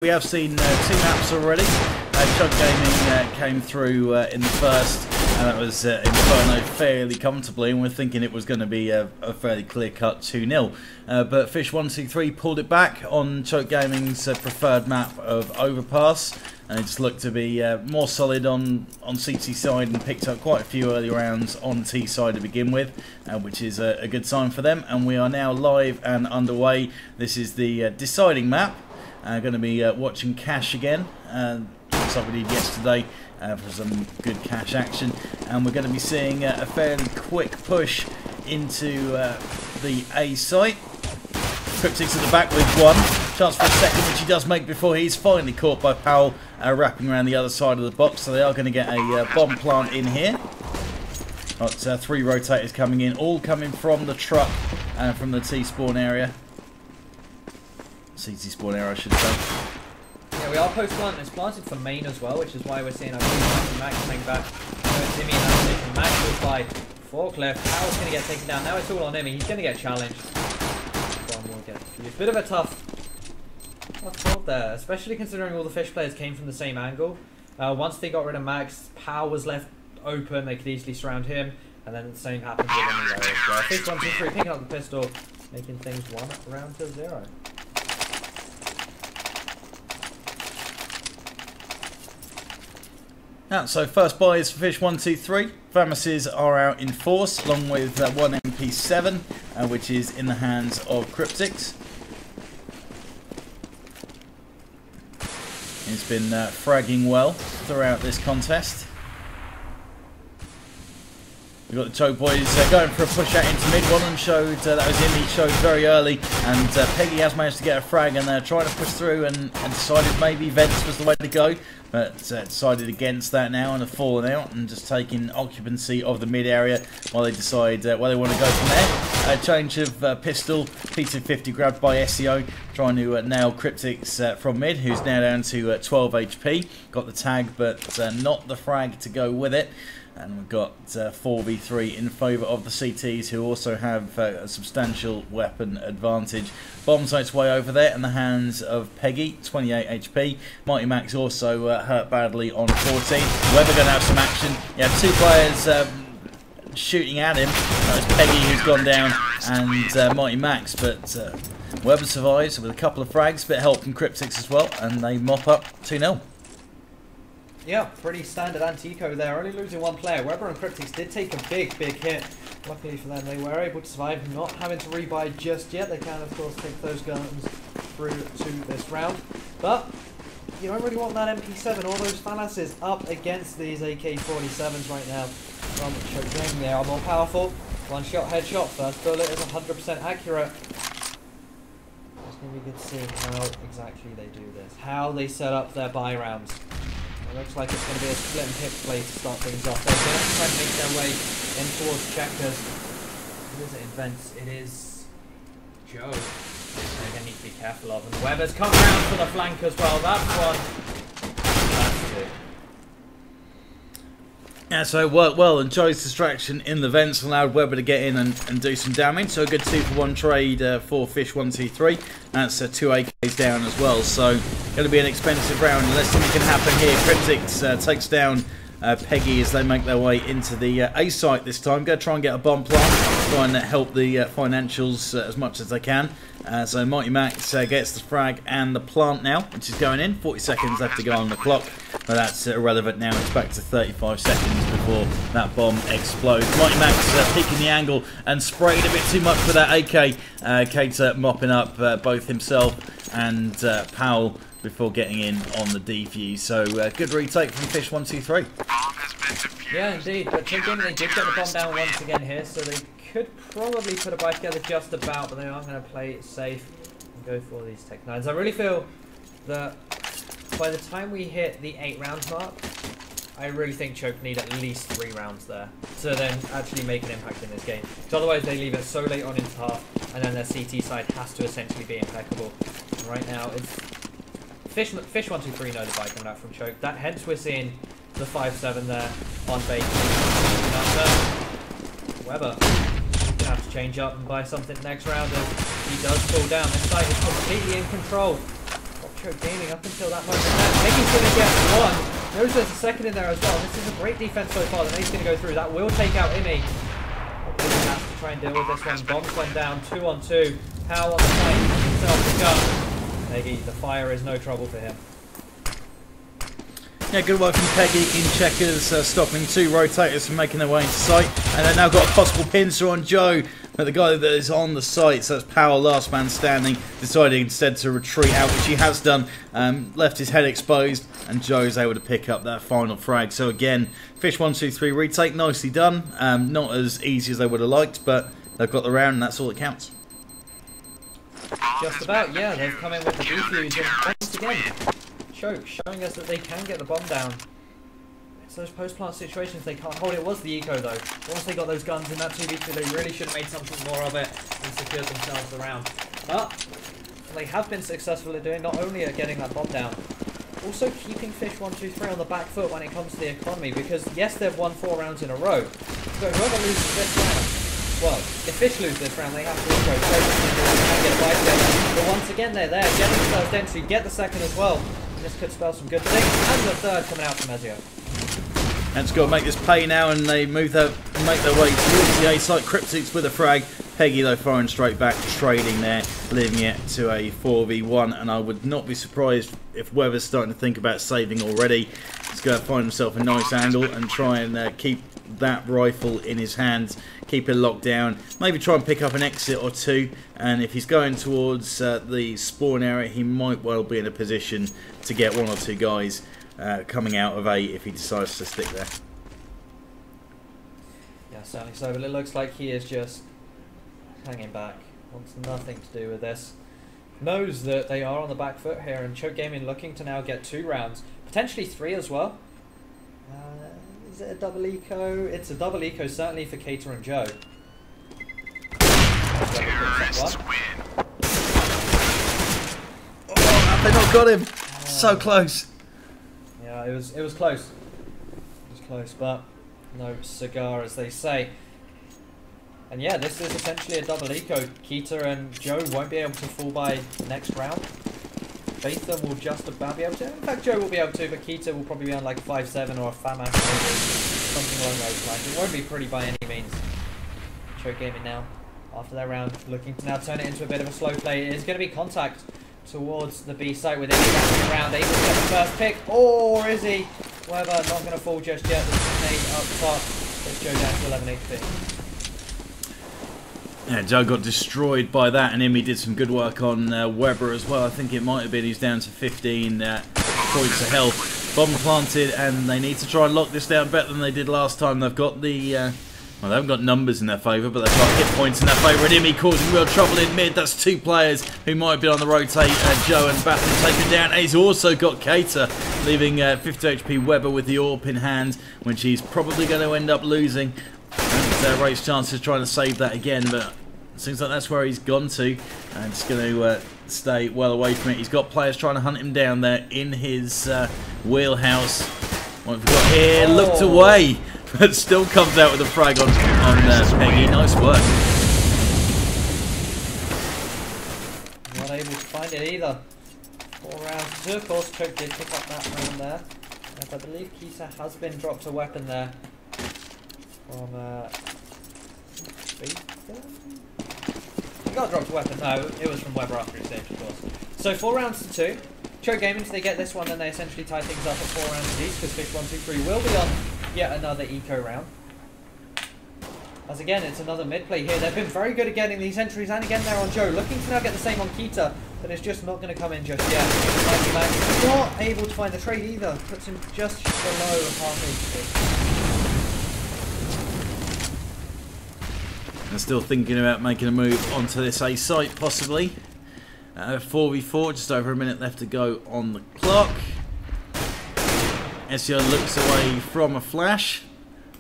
We have seen 2 maps already. Chug Gaming came through in the first, and that was Inferno fairly comfortably, and we're thinking it was going to be a fairly clear-cut 2-0. But fish123 pulled it back on Chug Gaming's preferred map of Overpass, and it just looked to be more solid on CT side and picked up quite a few early rounds on T side to begin with, which is a good sign for them. And we are now live and underway. This is the deciding map. Going to be watching Cash again, just like we did yesterday for some good Cash action, and we're going to be seeing a fairly quick push into the A site. Cryptic's at the back with one chance for a second, which he does make before he's finally caught by Powell wrapping around the other side of the box. So they are going to get a bomb plant in here. Got 3 rotators coming in, all coming from the truck from the T spawn area. CT spawn area, I should say. Yeah, we are post-plant. It's planted for main as well, which is why we're seeing Max coming back. Timmy in that position. Max was by forklift. Powell's going to get taken down. Now it's all on him. He's going to get challenged. It's a bit of a tough hold there, especially considering all the fish players came from the same angle. Once they got rid of Max, Powell was left open. They could easily surround him, and then the same happens with Emilio as well. fish123 picking up the pistol, making things 1 round to 0. So first buy is for fish123. Famaces are out in force, along with 1 MP7, which is in the hands of Cryptics. He's been fragging well throughout this contest. We've got the Choke boys going for a push out into mid. One of them showed, that was him, he showed very early, and Peggy has managed to get a frag, and they're trying to push through and decided maybe Vents was the way to go, but decided against that now and have fallen out and just taking occupancy of the mid area while they decide where they want to go from there. Change of pistol, P250 grabbed by SEO, trying to nail Cryptics from mid, who's now down to 12 HP. Got the tag, but not the frag to go with it. And we've got 4v3 in favour of the CTs, who also have a substantial weapon advantage. Bombs on its way over there in the hands of Peggy, 28 HP. Mighty Max also hurt badly on 14. Weber going to have some action. You have 2 players shooting at him. That was Peggy who's gone down, and Mighty Max, but Weber survives with a couple of frags, bit of help from Cryptics as well, and they mop up 2-0. Yeah, pretty standard anti-eco there, only losing 1 player. Weber and Cryptics did take a big hit. Luckily for them, they were able to survive, not having to rebuy just yet. They can, of course, take those guns through to this round. But you don't really want that MP7 or those Phalanxes up against these AK-47s right now. From Choke Gaming, they are more powerful. 1-shot headshot, first bullet is 100% accurate. It's going to be good to see how exactly they do this, how they set up their buy rounds. It looks like it's going to be a split and pick play to start things off. They're going to try and make their way in towards checkers. Who is it in Vents? It is Joe. They're going to need to be careful of. And Weber's come round for the flank as well. That's one. That's 2. Yeah, so it worked well, and Joe's distraction in the Vents allowed Weber to get in and do some damage. So a good 2-for-1 trade for fish123. That's 2 AKs down as well. So going to be an expensive round unless something can happen here. Cryptics takes down Peggy as they make their way into the A site this time. Go try and get a bomb plant, try and help the financials as much as they can. So Mighty Max gets the frag and the plant now, which is going in. 40 seconds left to go on the clock, but that's irrelevant now. It's back to 35 seconds before that bomb explodes. Mighty Max peeking the angle and sprayed a bit too much with that AK. Cater mopping up both himself and Powell before getting in on the defuse. So good retake from fish123. Yeah, indeed. But Chug Gaming, they did get the bomb down once again here, so they could probably put a buy together just about, but they are going to play it safe and go for these Tech 9s. I really feel that by the time we hit the 8 rounds mark, I really think Choke need at least 3 rounds there to then actually make an impact in this game. Because otherwise they leave it so late on into half, and then their CT side has to essentially be impeccable. And right now, it's fish123 know the buy coming out from Choke. Hence we're seeing the 5-7 there on bait. Weber gonna have to change up and buy something next round as he does fall down. This side is completely in control. Got Choke Gaming up until that moment. Peggy's going to get one. Knows there's a second in there as well. This is a great defense so far. The nade's going to go through. That will take out Imi. Probably has to try and deal with this one. Bombs went down 2 on 2. How on the fight himself to go. Peggy, the fire is no trouble for him. Yeah, good work from Peggy in checkers, stopping 2 rotators from making their way into sight. And they've now got a possible pincer on Joe. But the guy that is on the site, so that's Power, last man standing, decided instead to retreat out, which he has done. Left his head exposed, and Joe's able to pick up that final frag. So again, fish123 retake, nicely done. Not as easy as they would have liked, but they've got the round, and that's all that counts. Just about, yeah. They've come in with the defuse, and once again, Choke showing us that they can get the bomb down. It's those post-plant situations they can't hold. It was the eco though. Once they got those guns in that 2v2, they really should have made something more of it and secured themselves around. But they have been successful at doing, not only at getting that bomb down, also keeping fish123 on the back foot when it comes to the economy, because yes, they've won 4 rounds in a row, but whoever loses this round, well, if Fish lose this round, they have to eco. Can get a bite together. But once again, they're there, getting themselves density, get the second as well. This could spell some good things, and the third coming out from Ezio. And it's got to make this pay now, and they make their way towards the A site. Cryptics with a frag. Peggy, though, firing straight back, trading there, leaving it to a 4v1. And I would not be surprised if Weather's starting to think about saving already. He's going to find himself a nice angle and try and keep that rifle in his hands, keep it locked down, maybe try and pick up an exit or 2, and if he's going towards the spawn area, he might well be in a position to get 1 or 2 guys coming out of A if he decides to stick there. Yeah, certainly so, but it looks like he is just hanging back, wants nothing to do with this, knows that they are on the back foot here, and Choke Gaming looking to now get 2 rounds, potentially 3 as well. Is it a double eco? It's a double eco, certainly for Cater and Joe. Terrorists win. Oh, have they not got him? So close. Yeah, it was close. It was close, but no cigar, as they say. And yeah, this is essentially a double eco. Keita and Joe won't be able to fall by next round. Batham will just about be able to. In fact, Joe will be able to, but Keita will probably be on like 5-7 or a FAMAC maybe. Something along those lines. It won't be pretty by any means. Choke Gaming now, after that round, looking to now turn it into a bit of a slow play. It is going to be contact towards the B site with Imi wrapping around, able to get the first pick. Or is he? Weber not going to fall just yet. There's a nade up top. Puts Joe down to 11 HP. Yeah, Joe got destroyed by that, and Imi did some good work on Weber as well. I think it might have been he's down to 15 points of health. Bomb planted, and they need to try and lock this down better than they did last time. They've got the... well, they haven't got numbers in their favour, but they've got hit points in their favour. And Imi causing real trouble in mid. That's 2 players who might have been on the rotate. Joe and Batham taken down. And he's also got Cater, leaving 50 HP Weber with the AWP in hand, which he's probably going to end up losing. And Ray's chances trying to save that again, but it seems like that's where he's gone to, and it's going to stay well away from it. He's got players trying to hunt him down there in his wheelhouse. What have we got here? Looked away, but still comes out with a frag on Peggy. Nice work. Not able to find it either. 4 rounds. So of course, Choke did pick up that round there. I believe Keita has been dropped a weapon there from he got dropped a weapon. No, it was from Weber after his stage, of course. So 4 rounds to 2. Choke Gaming, if they get this one, then they essentially tie things up at 4 rounds each, because fish123 will be on yet another eco round. As again, it's another mid play here. They've been very good at getting these entries, and again they're on Joe, looking to now get the same on Keita, but it's just not going to come in just yet. Mikey Max not able to find the trade either, puts him just below half HP. They're still thinking about making a move onto this A site, possibly. 4v4, just over a minute left to go on the clock. Ezio looks away from a flash.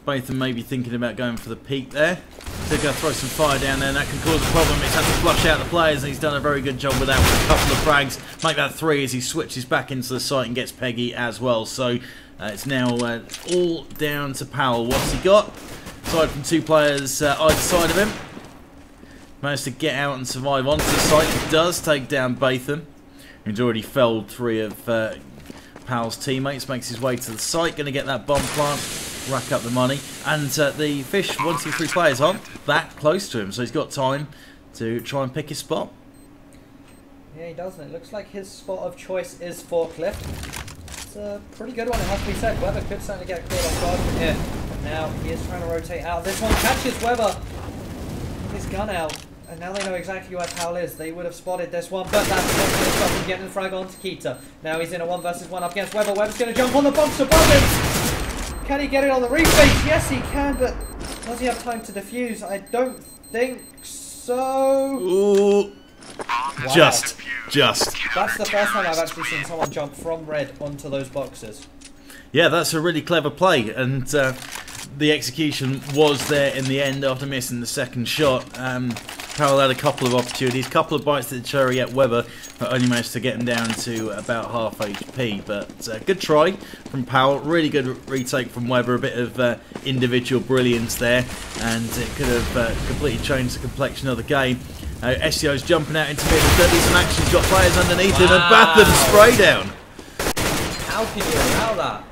Both of them may be thinking about going for the peak there. They're going to throw some fire down there, and that can cause a problem. He's had to flush out the players, and he's done a very good job with that with a couple of frags. Make that 3 as he switches back into the site and gets Peggy as well. So it's now all down to Powell. What's he got? Aside from 2 players either side of him. Managed to get out and survive onto the site. He does take down Batham. He's already felled 3 of Powell's teammates, makes his way to the site, going to get that bomb plant, rack up the money, and the fish123 players aren't that close to him, so he's got time to try and pick his spot. Yeah, he doesn't. It looks like his spot of choice is forklift. It's a pretty good one, it has to be said. Weber could certainly get caught off guard from here. But now he is trying to rotate out. This one catches Weber. His gun out. And now they know exactly where Powell is. They would have spotted this one, but that's not going to stop him getting the frag onto Keita. Now he's in a 1 versus 1 up against Weber. Weber's going to jump on the box above him. Can he get it on the reface? Yes, he can, but does he have time to defuse? I don't think so. Ooh. Wow. Just. That's the first time I've actually seen someone jump from red onto those boxes. Yeah, that's a really clever play, and the execution was there in the end after missing the second shot. Powell had a couple of opportunities, couple of bites at the cherry at Weber, but only managed to get him down to about half HP. But good try from Powell, really good retake from Weber, a bit of individual brilliance there, and it could have completely changed the complexion of the game. SEO's jumping out into mid, there's some action, he's got players underneath him, and Batham spray down. How can you allow that?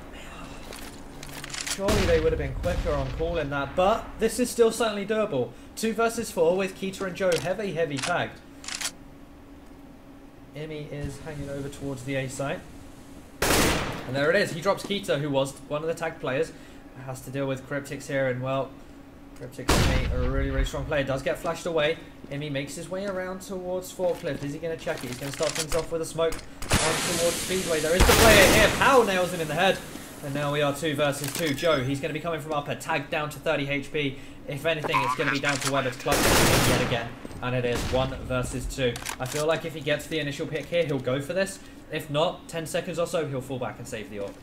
Surely they would have been quicker on calling that, but this is still certainly doable. 2 versus 4 with Keita and Joe heavy tagged. Emmy is hanging over towards the A site. And there it is, he drops Keita, who was one of the tagged players. Has to deal with Cryptix here, and well, Cryptix is a really strong player. Does get flashed away. Emmy makes his way around towards Forklift. Is he going to check it? He's going to start things off with a smoke on towards Speedway. There is the player here. Powell nails him in the head. And now we are 2 versus 2. Joe, he's going to be coming from upper, tagged down to 30 HP. If anything, it's going to be down to Weber to clutch him yet again. And it is 1 versus 2. I feel like if he gets the initial pick here, he'll go for this. If not, 10 seconds or so, he'll fall back and save the AWP.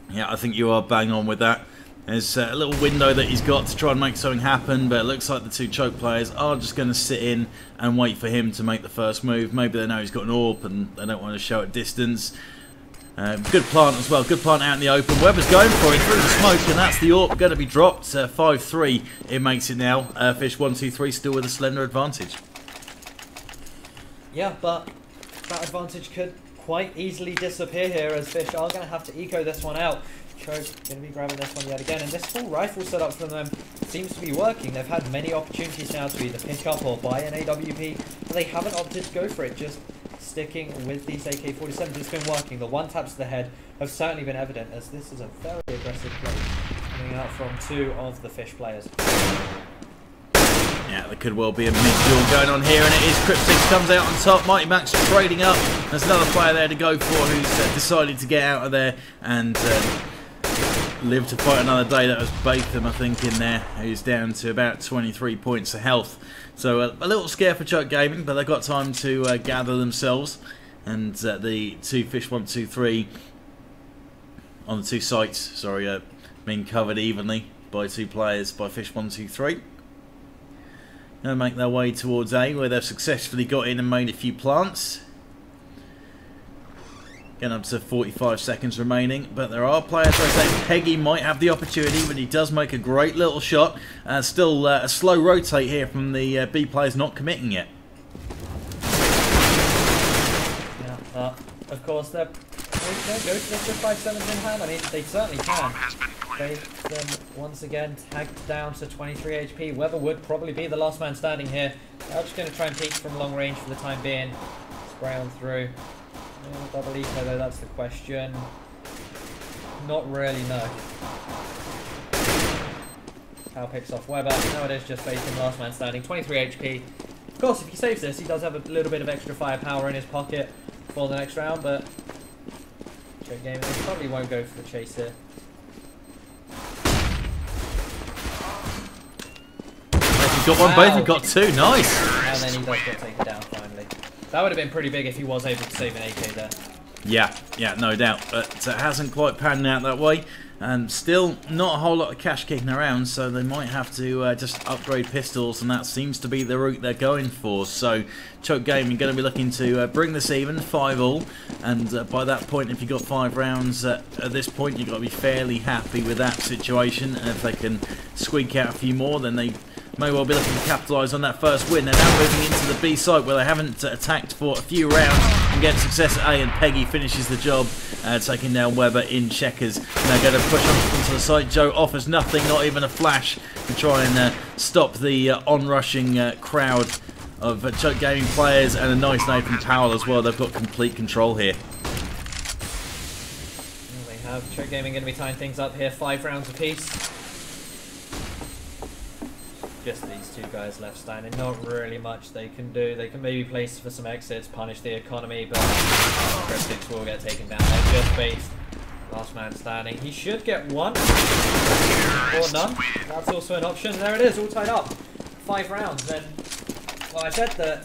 Yeah, I think you are bang on with that. There's a little window that he's got to try and make something happen, but it looks like the 2 choke players are just going to sit in and wait for him to make the first move. Maybe they know he's got an AWP and they don't want to show at distance. Good plant as well, good plant out in the open. Weber's going for it through the smoke, and that's the AWP going to be dropped. 5-3 it makes it now. Fish123 still with a slender advantage. Yeah, but that advantage could quite easily disappear here, as Fish are going to have to eco this one out. Choke going to be grabbing this one yet again, and this full rifle setup from them seems to be working. They've had many opportunities now to either pick up or buy an AWP, but they haven't opted to go for it, just sticking with these AK-47s. It's been working. The 1 taps to the head have certainly been evident, as this is a very aggressive play coming out from 2 of the Fish players. Yeah, there could well be a mid-duel going on here, and it is Cryptix comes out on top. Mighty Max trading up. There's another player there to go for who's decided to get out of there and live to fight another day. That was Batham, I think, in there, who's down to about 23 points of health. So a little scare for Chuck Gaming, but they've got time to gather themselves. And the 2 Fish123 on the 2 sites, sorry, being covered evenly by 2 players by Fish123. They'll make their way towards A, where they've successfully got in and made a few plants. Getting up to 45 seconds remaining, but there are players like that. Peggy might have the opportunity, but he does make a great little shot. Still a slow rotate here from the B players not committing yet. Yeah, of course they don't go to this with 5-7s in hand. I mean, they certainly can. Them once again tagged down to 23 HP. Weber would probably be the last man standing here. They're just going to try and peek from long range for the time being. Spray on through. Double eco though, that's the question. Not really, no. Powell picks off Weber. Now it is just Batham, last man standing. 23 HP. Of course, if he saves this, he does have a little bit of extra firepower in his pocket for the next round, but Chuck Gaming probably won't go for the chase here. Got one, both have got 2, nice! And then he does get taken down finally. That would have been pretty big if he was able to save an AK there. Yeah, no doubt, but it hasn't quite panned out that way. And still not a whole lot of cash kicking around, so they might have to just upgrade pistols, and that seems to be the route they're going for. So Choke Gaming going to be looking to bring this even, 5-all, and by that point, if you've got 5 rounds at this point, you've got to be fairly happy with that situation. And if they can squeak out a few more, then they may well be looking to capitalise on that first win. They're now moving into the B site, where they haven't attacked for a few rounds. and get success at A, and Peggy finishes the job, taking down Weber in checkers. Now going to push onto the side. Joe offers nothing, not even a flash, to try and stop the onrushing crowd of Choke Gaming players, and a nice nade from Powell as well. They've got complete control here. Well, they have Choke Gaming going to be tying things up here, 5 rounds apiece. Just these two guys left standing. Not really much they can do. They can maybe place for some exits, punish the economy, but Cryptics will get taken down. They're just based. Last man standing. He should get one or none. That's also an option. There it is, all tied up. 5 rounds. Then, well, I said that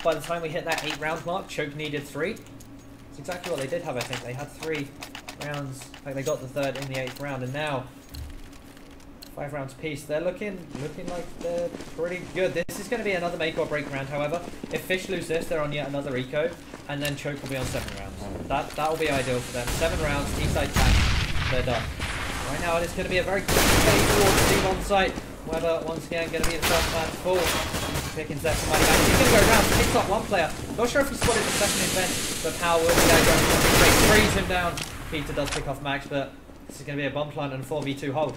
by the time we hit that 8 round mark, Choke needed 3. That's exactly what they did have, I think. They had 3 rounds. In fact, they got the 3rd in the 8th round, and now 5 rounds apiece. They're looking like they're pretty good. This is going to be another make or break round, however. If Fish lose this, they're on yet another eco, and then Choke will be on 7 rounds. That will be ideal for them. 7 rounds, east-side tag. They're done. Right now, it's going to be a very quick play towards the one site. Weber, once again, going to be the first man to fall. Picking Zeph from money back. He's going to go around, picks up one player. Not sure if he spotted the second event, but Powell will be there going to freeze him down. Peter does pick off Max, but this is going to be a bomb plant and a 4v2 hold.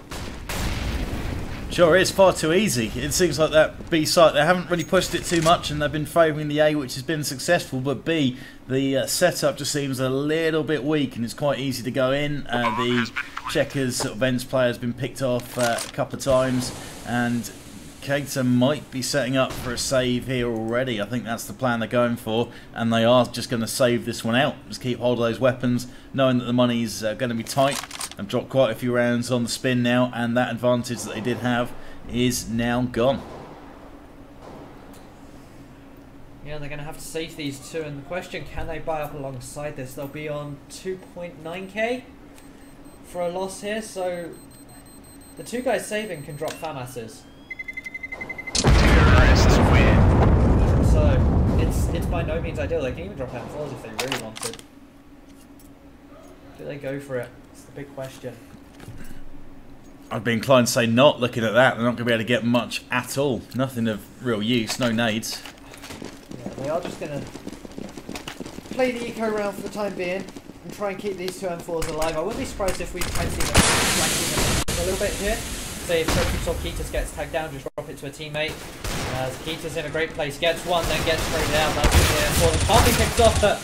Sure is, far too easy. It seems like that B site, they haven't really pushed it too much, and they've been favouring the A, which has been successful, but B, the setup just seems a little bit weak, and it's quite easy to go in. The Checkers sort of ends player has been picked off a couple of times, and Keita might be setting up for a save here already. I think that's the plan they're going for, and they are just going to save this one out. Just keep hold of those weapons, knowing that the money's going to be tight. I've dropped quite a few rounds on the spin now, and that advantage that they did have is now gone. Yeah, they're going to have to save these two, and the question, can they buy up alongside this? They'll be on 2.9k for a loss here, so the 2 guys saving can drop FAMASs. Terrorists win. So it's by no means ideal. They can even drop M4s if they really wanted. Do they go for it? It's the big question. I'd be inclined to say not. Looking at that, they're not going to be able to get much at all. Nothing of real use, no nades. Yeah, they are just going to play the eco round for the time being and try and keep these 2 M4s alive. I wouldn't be surprised if we try and see them flanking them a little bit here. Say if Cryptics or Ketas gets tagged down, just drop it to a teammate. As Ketas in a great place, gets one, then gets traded out. That's the M4 that can't be picked off, but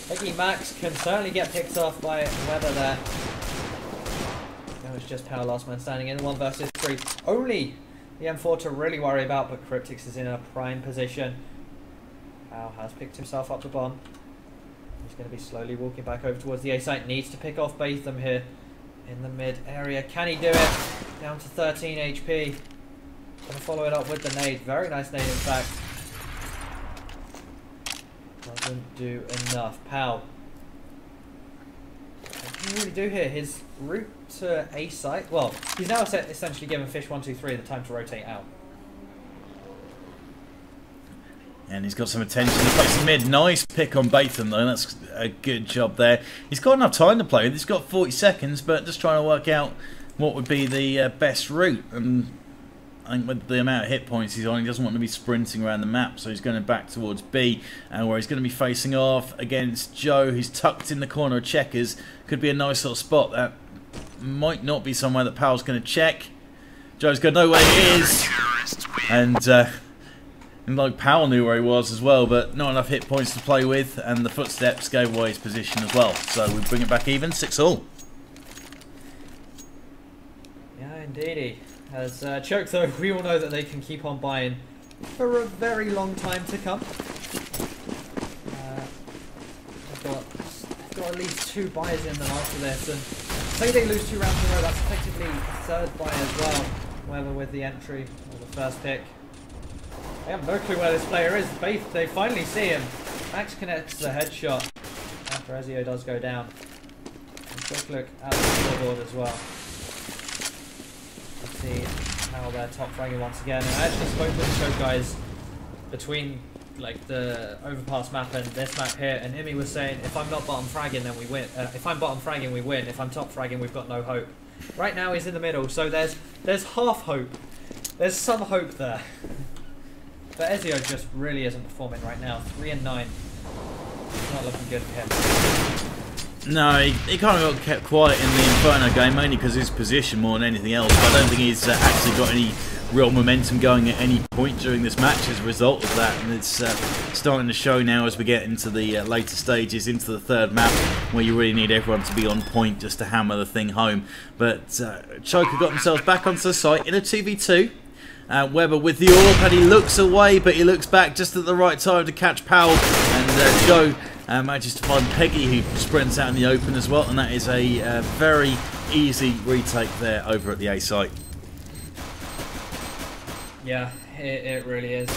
Peggy Max can certainly get picked off by Weber there. Now it's just Power last man standing in 1 versus 3. Only the M4 to really worry about, but Cryptics is in a prime position. Power has picked himself up the bomb. He's going to be slowly walking back over towards the A site. Needs to pick off both of them here in the mid area. Can he do it? Down to 13 HP. Going to follow it up with the nade. Very nice nade, in fact. Doesn't do enough. Pow. What can he really do here? His route to A site. Well, he's now essentially given fish123 the time to rotate out. And he's got some attention. He plays the mid. Nice pick on Batham, though. That's a good job there. He's got enough time to play with. He's got 40 seconds, but just trying to work out what would be the best route. And I think with the amount of hit points he's on, he doesn't want to be sprinting around the map, so he's going back towards B, where he's going to be facing off against Joe, who's tucked in the corner of Checkers. Could be a nice little spot. That might not be somewhere that Powell's going to check. Joe's going to know where he is. And like Powell knew where he was as well, but not enough hit points to play with, and the footsteps gave away his position as well. So we bring it back even, 6-all. Yeah, indeedy. As Choke, though, we all know that they can keep on buying for a very long time to come. They've got at least 2 buys in them after this, and say they lose 2 rounds in a row, that's effectively a 3rd buy as well. Whether with the entry or the first pick. They have no clue where this player is. They finally see him. Max connects the headshot after Ezio does go down. And quick look at the scoreboard as well. Let's see how they're top fragging once again. And I actually spoke with the Choke guys between like the overpass map and this map here, and Imi was saying if I'm not bottom fragging then we win. If I'm bottom fragging we win. If I'm top fragging we've got no hope. Right now he's in the middle, so there's half hope. There's some hope there. But Ezio just really isn't performing right now. 3 and 9. Not looking good for him. No, he kind of got kept quiet in the Inferno game, mainly because of his position more than anything else. But I don't think he's actually got any real momentum going at any point during this match as a result of that. And it's starting to show now as we get into the later stages, into the third map, where you really need everyone to be on point just to hammer the thing home. But Choker got themselves back onto the site in a 2v2. Weber with the AWP, and he looks away, but he looks back just at the right time to catch Powell, and Joe manages to find Peggy, who sprints out in the open as well, and that is a very easy retake there over at the A site. Yeah, it really is.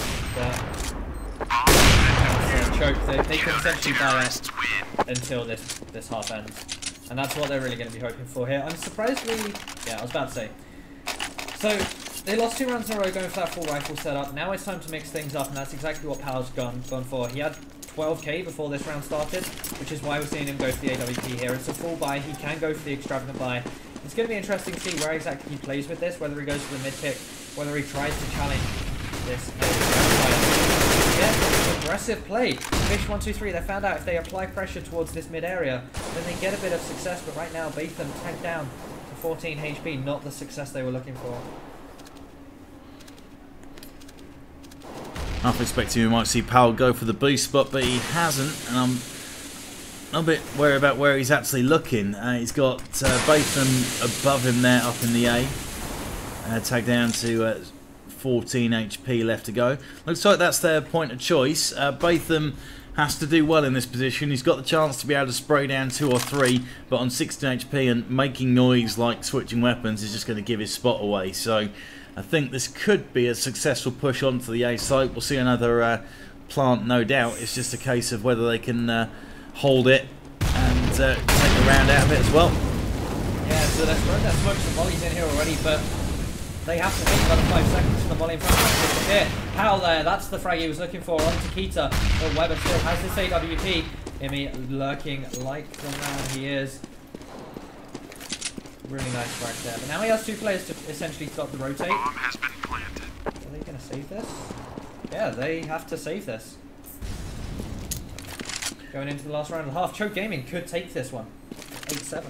Choke, they can essentially buy it until this half ends, and that's what they're really going to be hoping for here. I'm surprisingly, yeah, I was about to say. So they lost 2 rounds in a row going for that full rifle setup. Now it's time to mix things up, and that's exactly what Powell's gone for. He had 12k before this round started, which is why we're seeing him go for the AWP here. It's a full buy. He can go for the extravagant buy. It's going to be interesting to see where exactly he plays with this, whether he goes for the mid pick, whether he tries to challenge this. Yeah, aggressive play. fish123, they found out if they apply pressure towards this mid area, then they get a bit of success, but right now Batham tanked down to 14 HP, not the success they were looking for. Half expecting we might see Powell go for the boost spot, but he hasn't, and I'm a bit worried about where he's actually looking. He's got Batham above him there, up in the A. Tagged down to 14 HP left to go. Looks like that's their point of choice. Batham has to do well in this position. He's got the chance to be able to spray down 2 or 3, but on 16 HP and making noise like switching weapons is just going to give his spot away. So I think this could be a successful push onto the A site. We'll see another plant, no doubt. It's just a case of whether they can hold it and take a round out of it as well. Yeah, so they're throwing that smoke some volleys in here already, but they have to wait another 5 seconds for the volley in front of them to disappear. Powell there, that's the frag he was looking for on Takita, but Weber still has this AWP. Imi lurking like the man he is. Really nice frag there, but now he has 2 players to essentially stop the rotate. Bomb has been planted. Are they going to save this? Yeah, they have to save this. Going into the last round and a half, Choke Gaming could take this one. 8-7.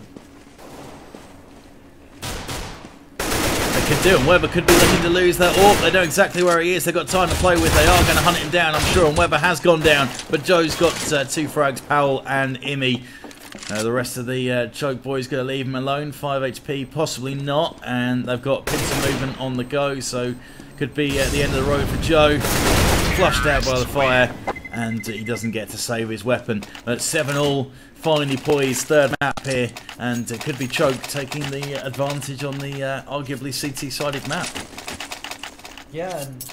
Could do, and Weber could be looking to lose that AWP. They know exactly where he is. They've got time to play with. They are going to hunt him down, I'm sure, and Weber has gone down, but Joe's got 2 frags, Powell and Imi. The rest of the Choke boys going to leave him alone. 5 HP, possibly not, and they've got pincer movement on the go, so could be at the end of the road for Joe. Flushed out by the fire, and he doesn't get to save his weapon. But 7-all, finally poised, third map here, and it could be Choke taking the advantage on the arguably CT-sided map. Yeah, and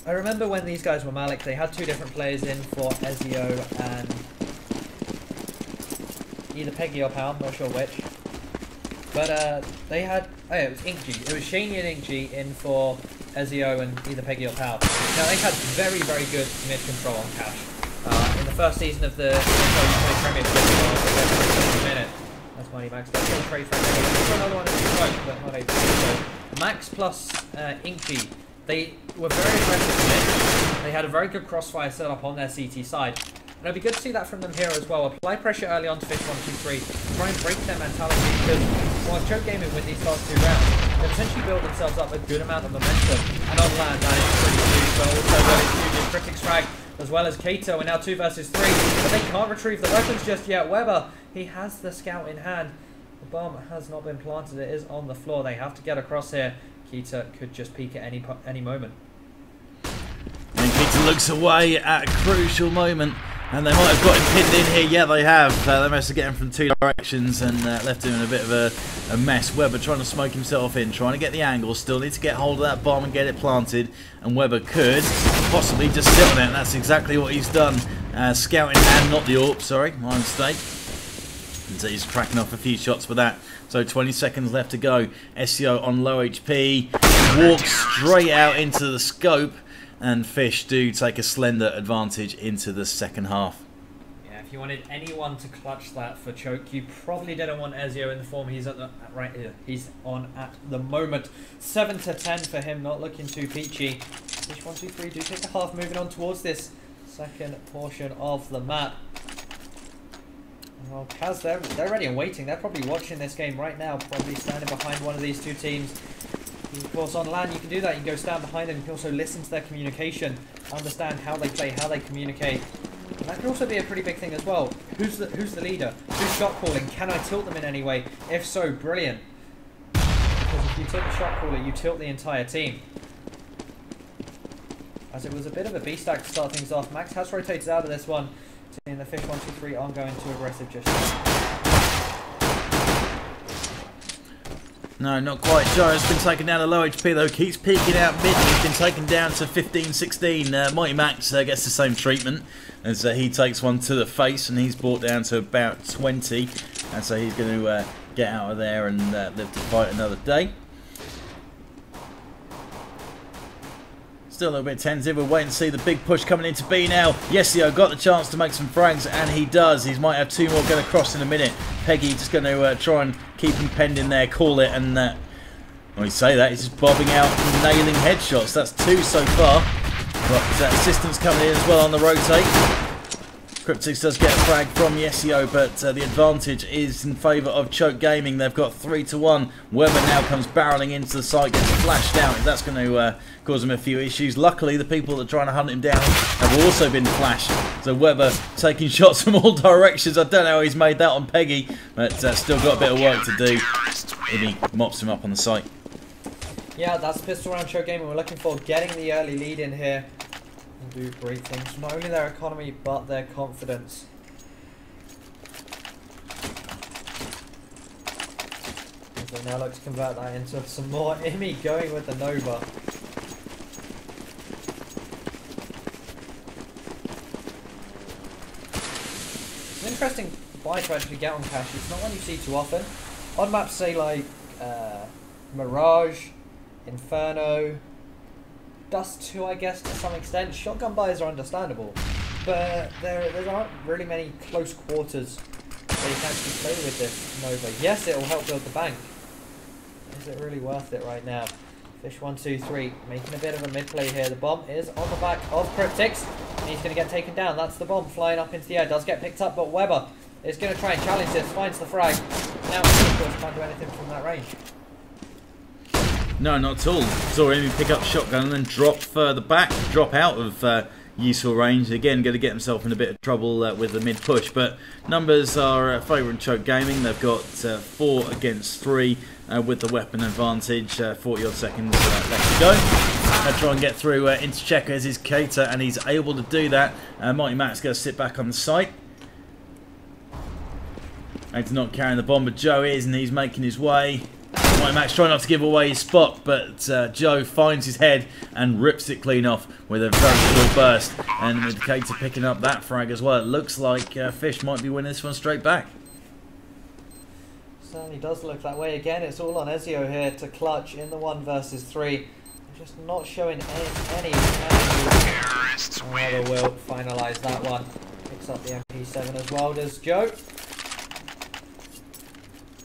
I remember when these guys were Malik, they had 2 different players in for Ezio and either Peggy or Powell, I'm not sure which. But they had, oh yeah, it was Inkji. It was Shaney and Inkji in for Ezio and either Peggy or Powell. Now they had very, very good mid control on Cash. In the first season of the Premiership, minute. That's Money Max. That's still trade for another one but not able to. So Max plus Inkji, they were very aggressive mid. They had a very good crossfire set up on their CT side. And it'll be good to see that from them here as well. Apply pressure early on to fish123. Try and break their mentality, because while Choke Gaming win these last 2 rounds, they potentially build themselves up a good amount of momentum. And on land, that is pretty huge, but also well into Cryptic's frag, as well as Kato, and now 2 versus 3. But they can't retrieve the weapons just yet. Weber, he has the scout in hand. The bomb has not been planted. It is on the floor. They have to get across here. Keita could just peek at any moment. And Keita looks away at a crucial moment. And they might have got him pinned in here. Yeah, they have. They managed to get him from 2 directions and left him in a bit of a mess. Weber trying to smoke himself in, trying to get the angle. Still need to get hold of that bomb and get it planted. And Weber could possibly just sit on it. And that's exactly what he's done. Scouting and not the AWP, sorry. My mistake. And so he's cracking off a few shots with that. So 20 seconds left to go. SEO on low HP. Walks straight out into the scope. And Fish do take a slender advantage into the second half. Yeah, if you wanted anyone to clutch that for Choke, you probably didn't want Ezio in the form he's at right here. He's on at the moment. 7-10 for him, not looking too peachy. fish123 do take a half, moving on towards this second portion of the map. Well, Kaz, they're ready and waiting. They're probably watching this game right now, probably standing behind one of these two teams. Of course, on LAN you can do that. You can go stand behind them. You can also listen to their communication, understand how they play, how they communicate. And that can also be a pretty big thing as well. Who's the leader? Who's shot calling? Can I tilt them in any way? If so, brilliant. Because if you tilt the shot caller, you tilt the entire team. As it was a bit of a B-stack to start things off. Max has rotated out of this one. And the fish123 aren't going too aggressive just yet. No, not quite. Joe's been taken down to low HP though. Keeps peeking out mid. He's been taken down to 15, 16. Mighty Max gets the same treatment as he takes one to the face, and he's brought down to about 20. And so he's going to get out of there and live to fight another day. Still a little bit tentative. We'll wait and see the big push coming into B now. Yesio got the chance to make some frags, and he does. He might have two more going across in a minute. Peggy just going to try and keep him pending there, call it, and when we say that, he's just bobbing out and nailing headshots. That's two so far. But assistance coming in as well on the rotate. Cryptix does get a frag from Yesio, but the advantage is in favour of Choke Gaming. They've got 3-1. Weber now comes barrelling into the site, gets flashed out. That's going to cause him a few issues. Luckily, the people that are trying to hunt him down have also been flashed. So Weber taking shots from all directions. I don't know how he's made that on Peggy, but still got a bit of work to do. And he mops him up on the site. Yeah, that's pistol round Choke Gaming. We're looking for getting the early lead in here. Do great things, not only their economy but their confidence. As they now look to convert that into some more. Imi going with the Nova. It's an interesting buy to actually get on cash. It's not one you see too often. On maps say like Mirage, Inferno, Dust 2, I guess, to some extent. Shotgun buys are understandable, but there aren't really many close quarters where you can actually play with this Nova. Yes, it will help build the bank. Is it really worth it right now? Fish123 making a bit of a mid play here. The bomb is on the back of Cryptix, and he's going to get taken down. That's the bomb flying up into the air. Does get picked up, but Weber is going to try and challenge this. Finds the frag. Now, of course, can't do anything from that range. No, not at all. Saw him pick up shotgun and then drop further back, drop out of useful range. Again, going to get himself in a bit of trouble with the mid push. But numbers are favouring Choke Gaming. They've got 4 against 3 with the weapon advantage. 40 odd seconds left to go. They'll try and get through into checker as his cater, and he's able to do that. Mighty Matt's going to sit back on the site. He's not carrying the bomb, but Joe is, and he's making his way. Mighty Max trying not to give away his spot, but Joe finds his head and rips it clean off with a very short burst. And with Cater picking up that frag as well, it looks like Fish might be winning this one straight back. Certainly does look that way. Again, it's all on Ezio here to clutch in the 1 versus 3. They're just not showing any Weber will finalise that one. Picks up the MP7 as well, does Joe.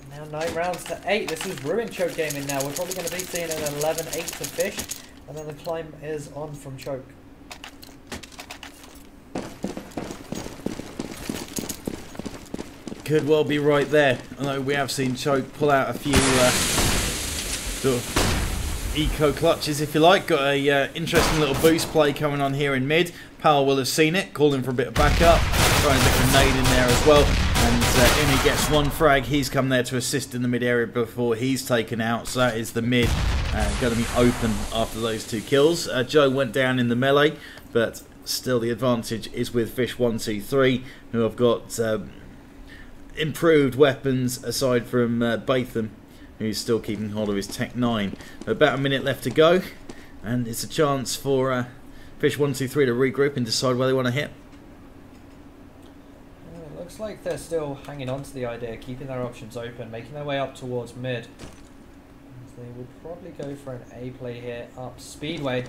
Now 9 rounds to 8. This is ruined Choke Gaming now. We're probably going to be seeing an 11-8 to Fish. And then the climb is on from Choke. Could well be right there. Although we have seen Choke pull out a few sort of eco clutches, if you like. Got a interesting little boost play coming on here in mid. Powell will have seen it, calling for a bit of backup. Throwing a bit of a nade in there as well. And Imi gets 1 frag. He's come there to assist in the mid area before he's taken out. So that is the mid going to be open after those 2 kills. Joe went down in the melee, but still the advantage is with Fish123, who have got improved weapons aside from Batham, who's still keeping hold of his Tech 9. About a minute left to go, and it's a chance for Fish123 to regroup and decide where they want to hit. Looks like they're still hanging on to the idea, keeping their options open, making their way up towards mid. They will probably go for an A play here up Speedway.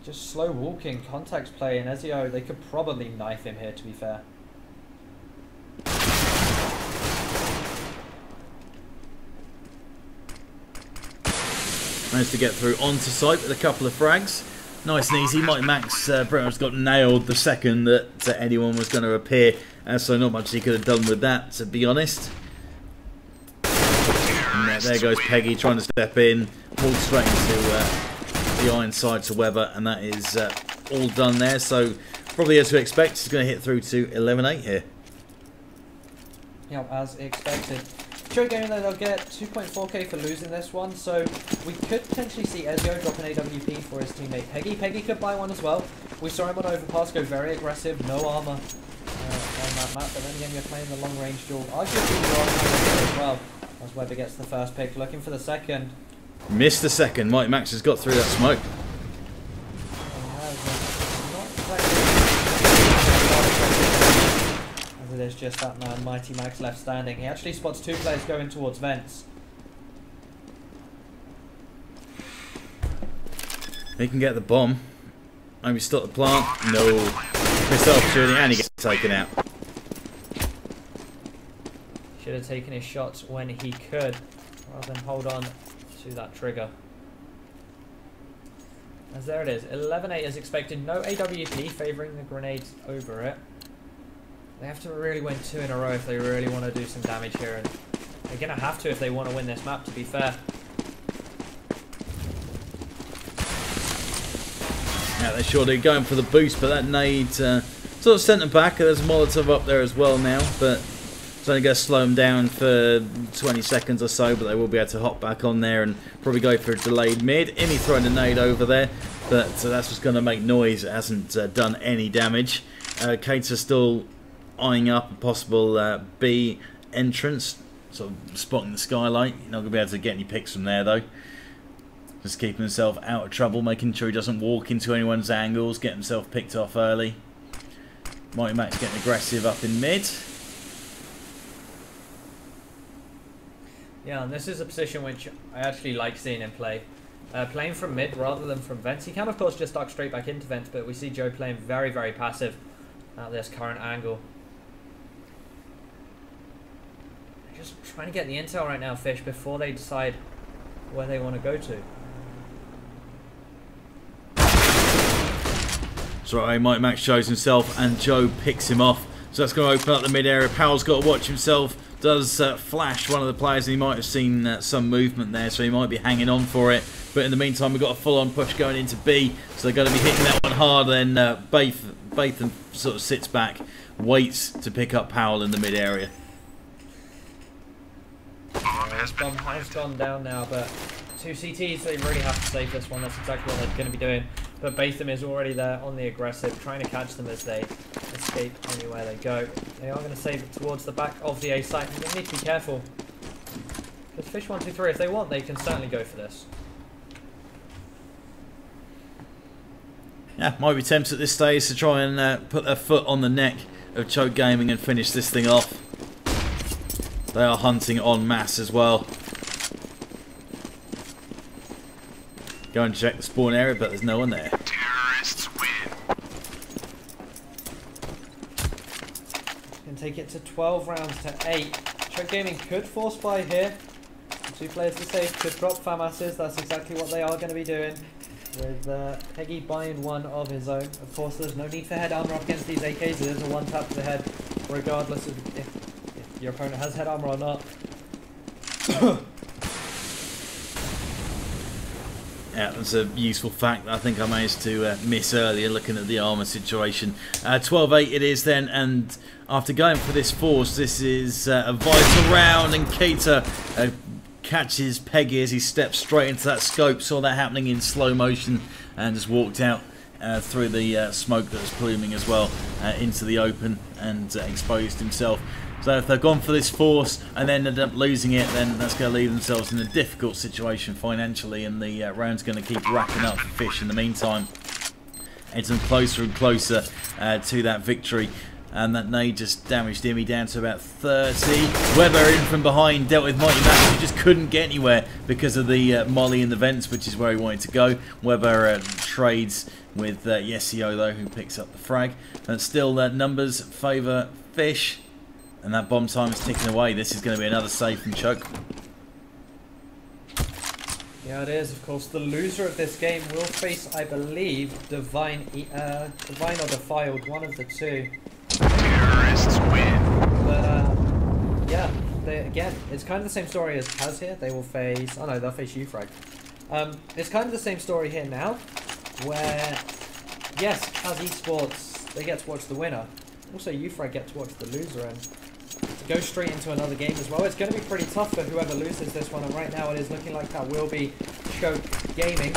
Just slow walking, contacts play, and Ezio, they could probably knife him here, to be fair. Managed to get through onto site with a couple of frags. Nice and easy. Mighty Max pretty much got nailed the second that anyone was going to appear, so not much he could have done with that, to be honest. And there goes Peggy trying to step in, walk straight into the iron side to Weber, and that is all done there. So probably as we expect, he's going to hit through to eliminate here. Yeah, as expected. Show Gaming though, they'll get 2.4k for losing this one, so we could potentially see Ezio drop an AWP for his teammate Peggy. Peggy could buy one as well. We saw him on Overpass go very aggressive, no armor on that map, but then again you're playing the long range duel. Arguably you're on as well, as Weber gets the first pick, looking for the second. Missed the second. Mighty Max has got through that smoke. There's just that man, Mighty Max, left standing. He actually spots two players going towards vents. He can get the bomb. Maybe stop the plant. No. Missed the opportunity and he gets taken out. Should have taken his shots when he could, rather than hold on to that trigger. As there it is, 11-8 as expected. No AWP, favouring the grenades over it. They have to really win 2 in a row if they really want to do some damage here, and they're going to have to if they want to win this map, to be fair. Yeah, they sure do, going for the boost, but that nade sort of sent them back. There's a Molotov up there as well now, but it's only going to slow them down for 20 seconds or so, but they will be able to hop back on there and probably go for a delayed mid. Imi throwing a nade over there, but that's what's going to make noise. It hasn't done any damage. Kate's are still eyeing up a possible B entrance, sort of spotting the skylight. You're not going to be able to get any picks from there though. Just keeping himself out of trouble, making sure he doesn't walk into anyone's angles, get himself picked off early. Mighty Max getting aggressive up in mid. Yeah, and this is a position which I actually like seeing him play. Playing from mid rather than from vents. He can of course just duck straight back into vents, but we see Joe playing very, very passive at this current angle. Just trying to get the intel right now, Fish, before they decide where they want to go to. So right, Mighty Max shows himself and Joe picks him off. So that's going to open up the mid area. Powell's got to watch himself. Does flash one of the players, and he might have seen some movement there, so he might be hanging on for it. But in the meantime, we've got a full-on push going into B, so they're going to be hitting that one hard. Then Batham sort of sits back, waits to pick up Powell in the mid area. His bomb has gone down now, but 2 CTs, they really have to save this one. That's exactly what they're going to be doing. But Batham is already there on the aggressive, trying to catch them as they escape anywhere they go. They are going to save it towards the back of the A site. They need to be careful. Because fish123, if they want, they can certainly go for this. Yeah, might be tempted at this stage to try and put their foot on the neck of Choke Gaming and finish this thing off. They are hunting en masse as well. Go and check the spawn area, but there's no one there. Terrorists win. Can take it to 12 rounds to 8. Choke Gaming could force buy here. 2 players to save, could drop FAMASs. That's exactly what they are going to be doing. With Peggy buying one of his own. Of course, there's no need for head armor up against these AKs. There's a one tap to the head, regardless of if your opponent has head armor or not. Yeah, that's a useful fact that I think I managed to miss earlier looking at the armour situation. 12-8 it is then, and after going for this force, this is a vital round, and Keita catches Peggy as he steps straight into that scope. Saw that happening in slow motion and just walked out through the smoke that was pluming as well into the open and exposed himself. So if they've gone for this force and then ended up losing it, then that's going to leave themselves in a difficult situation financially, and the round's going to keep racking up for Fish in the meantime. Edging them closer and closer to that victory. And that nade just damaged Imi down to about 30. Weber in from behind, dealt with Mighty Max, who just couldn't get anywhere because of the molly in the vents, which is where he wanted to go. Weber trades with Yesio though, who picks up the frag. And still numbers favour Fish. And that bomb time is ticking away. This is going to be another save from Choke. Yeah, it is. Of course, the loser of this game will face, I believe, Divine or Defiled, one of the two. Terrorists win. But yeah, again, it's kind of the same story as Kaz here. They will face. Oh no, they'll face Ufrag. It's kind of the same story here now, where yes, Kaz Esports, they get to watch the winner. Also, Ufrag get to watch the loser and go straight into another game as well. It's going to be pretty tough for whoever loses this one, and right now it is looking like that will be Choke Gaming.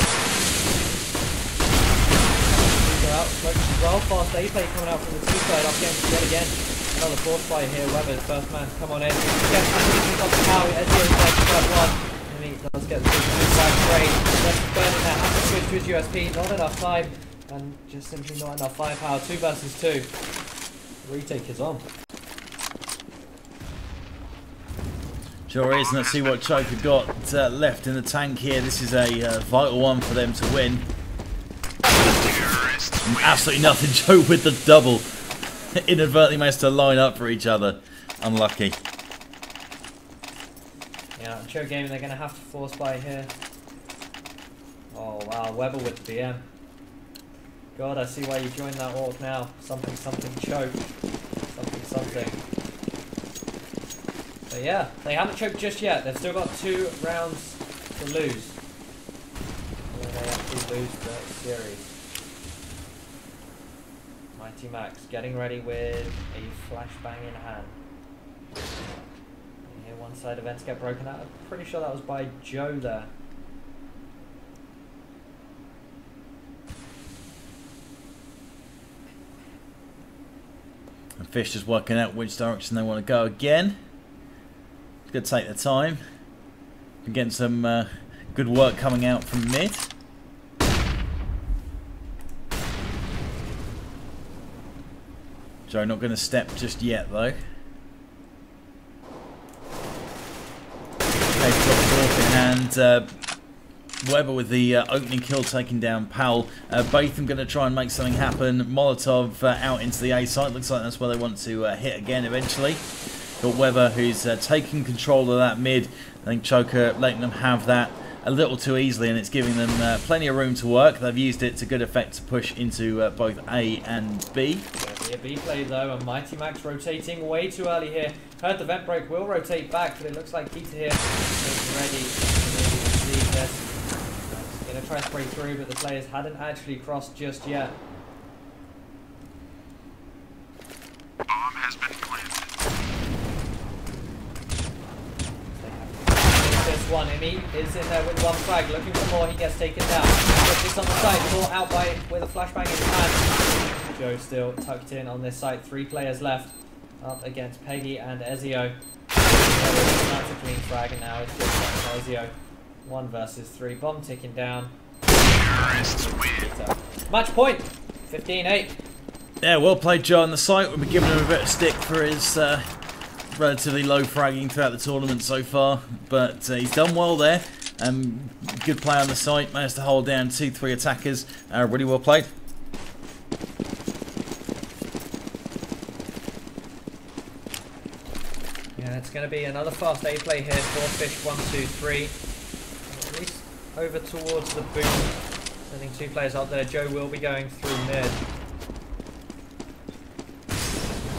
Out, well, fast A play coming out from the two side, up against yet again. Another force fight here. Webber, first man, come on in. Gets on the power. Ezio's like first one. And he does get the switch back straight. That's burning there. Has to switch to his USP. Not enough time. And just simply not enough firepower. 2 versus 2. Retake is on. Sure is, and let's see what Choke have got left in the tank here. This is a vital one for them to win. Absolutely nothing. Joe with the double. Inadvertently managed to line up for each other. Unlucky. Yeah, Choke Gaming, they're going to have to force buy here. Oh wow, Webber with the BM. God, I see why you joined that orc now. Something, something, Choke. Something, something. But yeah, they haven't choked just yet. They've still got 2 rounds to lose. When they actually lose the series. Mighty Max getting ready with a flashbang in hand. And here one side events get broken out. I'm pretty sure that was by Joe there. And Fish just working out which direction they want to go again. It's going to take their time. We're getting some good work coming out from mid. Joe not going to step just yet though. They've got the walk in hand. Webber with the opening kill taking down Powell. Both of them going to try and make something happen. Molotov out into the A site. Looks like that's where they want to hit again eventually. Got Webber who's taking control of that mid. I think Choker letting them have that a little too easily, and it's giving them plenty of room to work. They've used it to good effect to push into both A and B. A B play though, and Mighty Max rotating way too early here. Heard the vent break will rotate back, but it looks like Keita here is ready to receive this. He's going to try to spray through, but the players hadn't actually crossed just yet. Bomb has been planted. This one, Imi is in there with one frag, looking for more, he gets taken down. This on the side, caught out by with a flashbang in his hand. Joe still tucked in on this site, 3 players left up against Peggy and Ezio. That's a clean frag, and now it's just Ezio. 1 versus 3, bomb ticking down. Match point, 15-8. Yeah, well played Joe on the site. We've been giving him a bit of stick for his relatively low fragging throughout the tournament so far, but he's done well there. Good play on the site, managed to hold down 2-3 attackers. Really well played. Yeah, it's going to be another fast A play here for fish123. At least over towards the boot. Sending 2 players up there. Joe will be going through mid.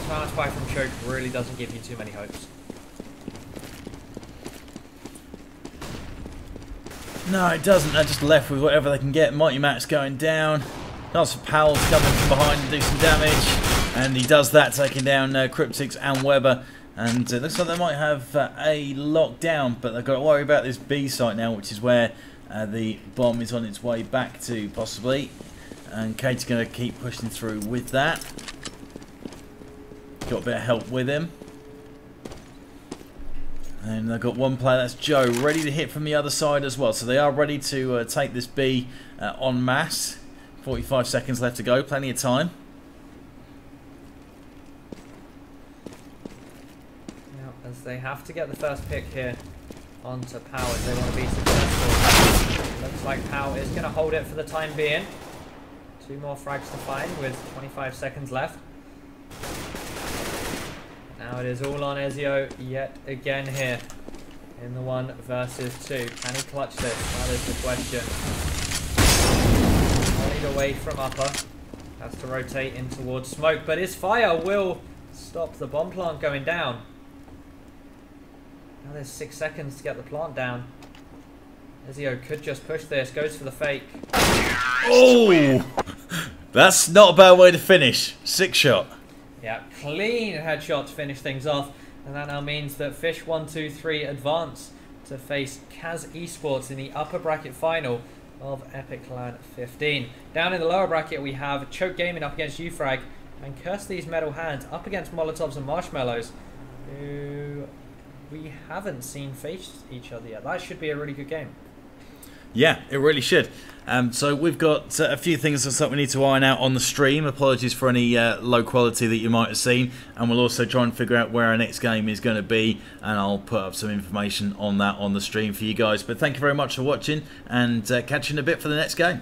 Silence fire from Choke really doesn't give you too many hopes. No, it doesn't. They're just left with whatever they can get. Mighty Max going down. Chance for Powell's coming from behind and do some damage. And he does that, taking down Cryptix and Webber. And it looks like they might have A locked down, but they've got to worry about this B site now, which is where the bomb is on its way back to, possibly. And Kate's going to keep pushing through with that. Got a bit of help with him. And they've got 1 player, that's Joe, ready to hit from the other side as well. So they are ready to take this B en masse. 45 seconds left to go, plenty of time. As they have to get the first pick here onto Power if they want to be successful. Looks like Power is going to hold it for the time being. 2 more frags to find with 25 seconds left. Now it is all on Ezio yet again here. in the 1 versus 2. Can he clutch this? That is the question. Lead away from upper. Has to rotate in towards smoke, but his fire will stop the bomb plant going down. Now there's 6 seconds to get the plant down. Ezio could just push this, goes for the fake. Oh! That's not a bad way to finish. 6 shot. Yeah, clean headshot to finish things off. And that now means that fish123 advance to face Kaz Esports in the upper bracket final of epic.FIFTEEN. Down in the lower bracket we have Choke Gaming up against Ufrag and Curse These Metal Hands up against Molotovs and Marshmallows, who we haven't seen face each other yet. That should be a really good game. Yeah, it really should. So we've got a few things that we need to iron out on the stream. Apologies for any low quality that you might have seen. And we'll also try and figure out where our next game is going to be. And I'll put up some information on that on the stream for you guys. But thank you very much for watching. And catch you in a bit for the next game.